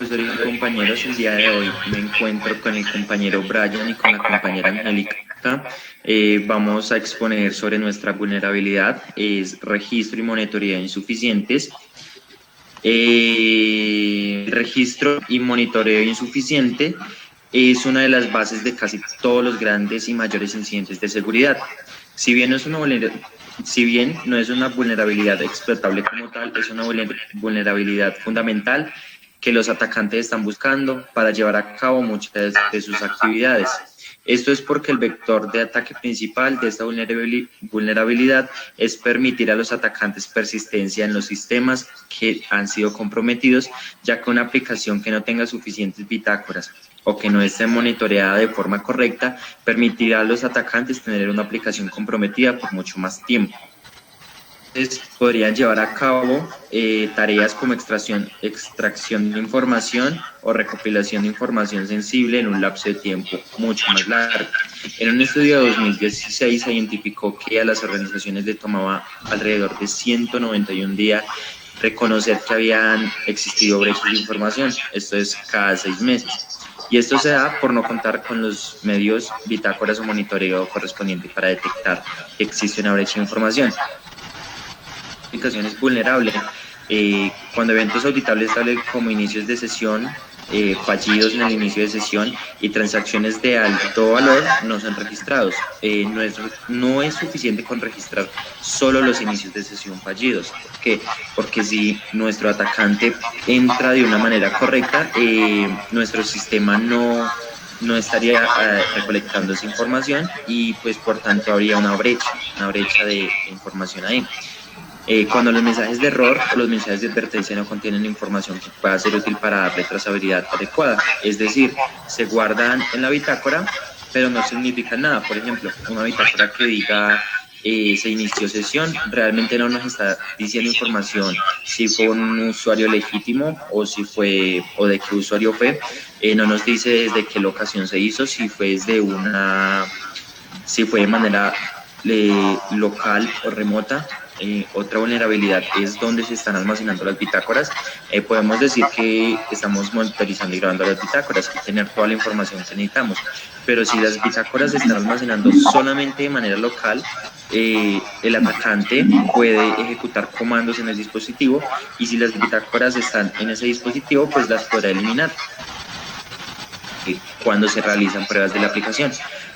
profesor y compañeros, el día de hoy me encuentro con el compañero Brian y con la compañera Angélica. Vamos a exponer sobre nuestra vulnerabilidad, es registro y monitoreo insuficientes. Registro y monitoreo insuficiente es una de las bases de casi todos los grandes y mayores incidentes de seguridad. Si bien no es una vulnerabilidad explotable como tal, es una vulnerabilidad fundamental que los atacantes están buscando para llevar a cabo muchas de sus actividades. Esto es porque el vector de ataque principal de esta vulnerabilidad es permitir a los atacantes persistencia en los sistemas que han sido comprometidos, ya que una aplicación que no tenga suficientes bitácoras o que no esté monitoreada de forma correcta permitirá a los atacantes tener una aplicación comprometida por mucho más tiempo. Podrían llevar a cabo tareas como extracción de información o recopilación de información sensible en un lapso de tiempo mucho más largo. En un estudio de 2016 se identificó que a las organizaciones le tomaba alrededor de 191 días reconocer que habían existido brechas de información, esto es cada 6 meses. Y esto se da por no contar con los medios, bitácoras o monitoreo correspondiente para detectar que existe una brecha de información. Aplicaciones vulnerables, cuando eventos auditables tales como inicios de sesión, fallidos en el inicio de sesión y transacciones de alto valor no son registrados. No es suficiente con registrar solo los inicios de sesión fallidos. ¿Por qué? Porque si nuestro atacante entra de una manera correcta, nuestro sistema no estaría recolectando esa información y pues por tanto habría una brecha de información ahí. Cuando los mensajes de error o los mensajes de advertencia no contienen información que pueda ser útil para darle trazabilidad adecuada, es decir, se guardan en la bitácora, pero no significan nada. Por ejemplo, una bitácora que diga se inició sesión, realmente no nos está diciendo información si fue un usuario legítimo o si fue o de qué usuario fue, no nos dice desde qué locación se hizo, si fue de manera local o remota. Otra vulnerabilidad es donde se están almacenando las bitácoras. Podemos decir que estamos monitorizando y grabando las bitácoras y tener toda la información que necesitamos, pero si las bitácoras se están almacenando solamente de manera local, el atacante puede ejecutar comandos en el dispositivo y si las bitácoras están en ese dispositivo, pues las podrá eliminar cuando se realizan pruebas de la aplicación.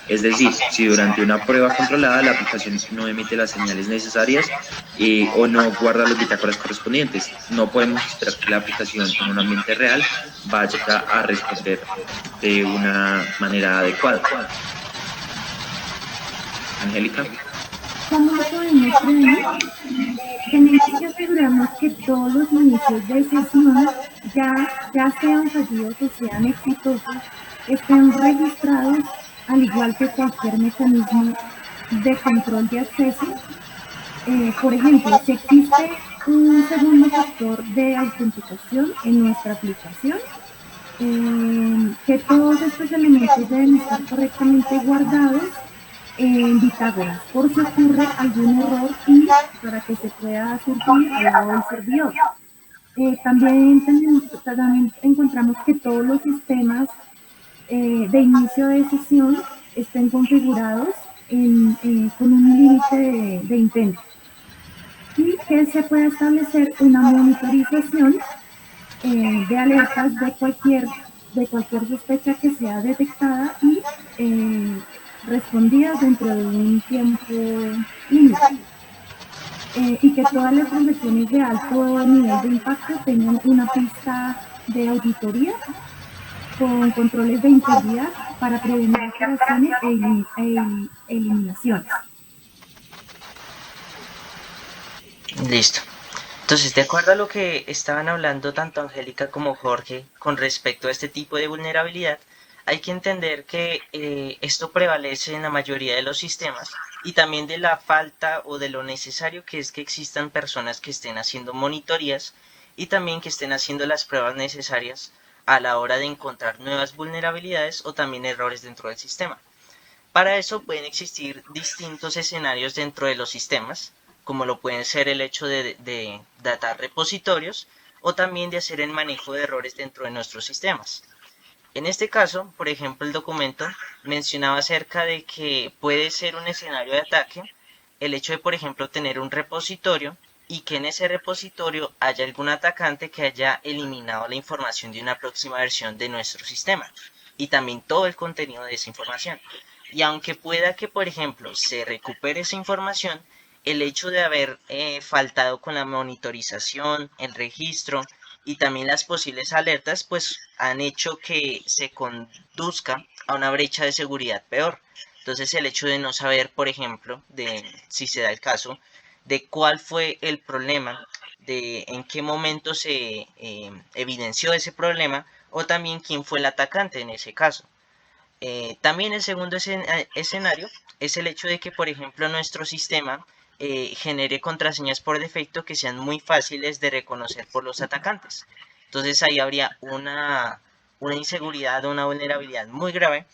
Es decir, si durante una prueba controlada la aplicación no emite las señales necesarias o no guarda los bitácoras correspondientes, no podemos esperar que la aplicación en un ambiente real vaya a responder de una manera adecuada. Angélica. ¿Cómo lo podemos prevenir? Tenemos que asegurarnos que todos los inicios de sesión, ya sean fallidos o sean exitosos, estén registrados al igual que cualquier mecanismo de control de acceso. Por ejemplo, si existe un segundo factor de autenticación en nuestra aplicación, que todos estos elementos deben estar correctamente guardados en bitácoras por si ocurre algún error y para que se pueda surtir al lado del servidor. También encontramos que todos los sistemas de inicio de sesión estén configurados con un límite de intento y que se pueda establecer una monitorización de alertas de cualquier sospecha que sea detectada y respondidas dentro de un tiempo límite. Y que todas las transacciones de alto nivel de impacto tengan una pista de auditoría con controles de integridad para prevenir alteraciones e eliminaciones. Listo. Entonces, de acuerdo a lo que estaban hablando tanto Angélica como Jorge con respecto a este tipo de vulnerabilidad, hay que entender que esto prevalece en la mayoría de los sistemas y también de la falta o de lo necesario que es que existan personas que estén haciendo monitorías y también que estén haciendo las pruebas necesarias a la hora de encontrar nuevas vulnerabilidades o también errores dentro del sistema. Para eso pueden existir distintos escenarios dentro de los sistemas, como lo pueden ser el hecho de datar repositorios o también de hacer el manejo de errores dentro de nuestros sistemas. En este caso, por ejemplo, el documento mencionaba acerca de que puede ser un escenario de ataque el hecho de, por ejemplo, tener un repositorio y que en ese repositorio haya algún atacante que haya eliminado la información de una próxima versión de nuestro sistema y también todo el contenido de esa información. Y aunque pueda que, por ejemplo, se recupere esa información, el hecho de haber faltado con la monitorización, el registro y también las posibles alertas, pues han hecho que se conduzca a una brecha de seguridad peor. Entonces el hecho de no saber, por ejemplo, de si se da el caso, de cuál fue el problema, de en qué momento se evidenció ese problema o también quién fue el atacante en ese caso. También el segundo escenario es el hecho de que, por ejemplo, nuestro sistema genere contraseñas por defecto que sean muy fáciles de reconocer por los atacantes. Entonces ahí habría una inseguridad o una vulnerabilidad muy grave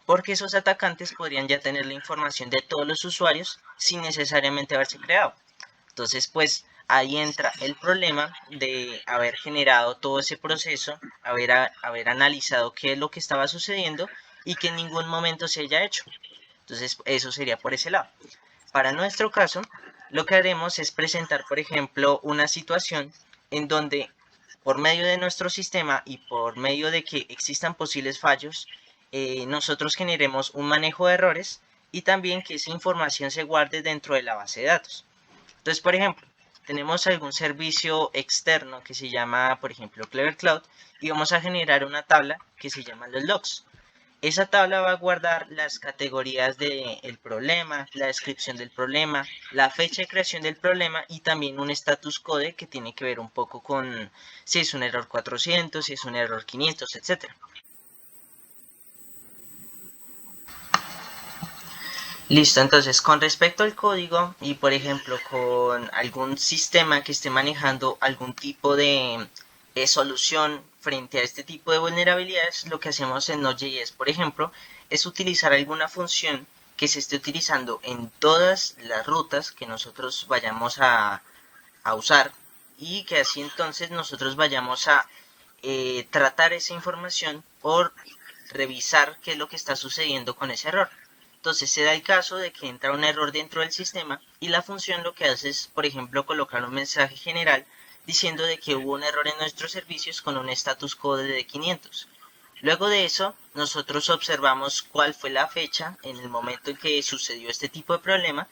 porque esos atacantes podrían ya tener la información de todos los usuarios sin necesariamente haberse creado. Entonces, pues ahí entra el problema de haber generado todo ese proceso, haber analizado qué es lo que estaba sucediendo y que en ningún momento se haya hecho. Entonces, eso sería por ese lado. Para nuestro caso, lo que haremos es presentar, por ejemplo, una situación en donde por medio de nuestro sistema y por medio de que existan posibles fallos, nosotros generemos un manejo de errores y también que esa información se guarde dentro de la base de datos. Entonces, por ejemplo, tenemos algún servicio externo que se llama, por ejemplo, Clever Cloud y vamos a generar una tabla que se llama los logs. Esa tabla va a guardar las categorías del problema, la descripción del problema, la fecha de creación del problema y también un status code que tiene que ver un poco con si es un error 400, si es un error 500, etc. Listo, entonces con respecto al código y por ejemplo con algún sistema que esté manejando algún tipo de solución frente a este tipo de vulnerabilidades, lo que hacemos en Node.js, por ejemplo, es utilizar alguna función que se esté utilizando en todas las rutas que nosotros vayamos a usar y que así entonces nosotros vayamos a tratar esa información o revisar qué es lo que está sucediendo con ese error. Entonces se da el caso de que entra un error dentro del sistema y la función lo que hace es, por ejemplo, colocar un mensaje general diciendo de que hubo un error en nuestros servicios con un status code de 500. Luego de eso, nosotros observamos cuál fue la fecha en el momento en que sucedió este tipo de problema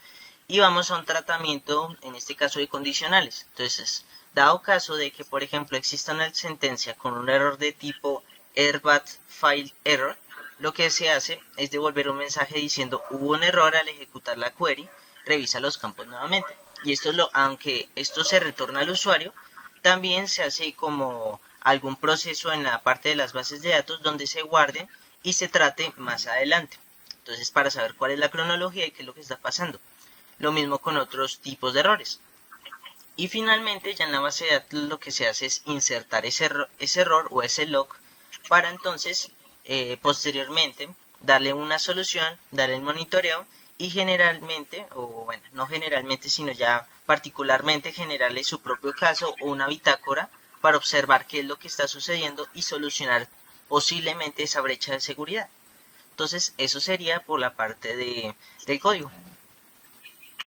y vamos a un tratamiento, en este caso de condicionales. Entonces, dado caso de que, por ejemplo, exista una sentencia con un error de tipo erbat file error, lo que se hace es devolver un mensaje diciendo hubo un error al ejecutar la query, revisa los campos nuevamente. Y esto aunque esto se retorna al usuario, también se hace como algún proceso en la parte de las bases de datos donde se guarde y se trate más adelante. Entonces, para saber cuál es la cronología y qué es lo que está pasando. Lo mismo con otros tipos de errores. Y finalmente, ya en la base de datos lo que se hace es insertar ese error o ese log para entonces posteriormente darle una solución, darle el monitoreo y generalmente, o bueno, no generalmente, sino ya particularmente generarle su propio caso o una bitácora para observar qué es lo que está sucediendo y solucionar posiblemente esa brecha de seguridad. Entonces, eso sería por la parte del código.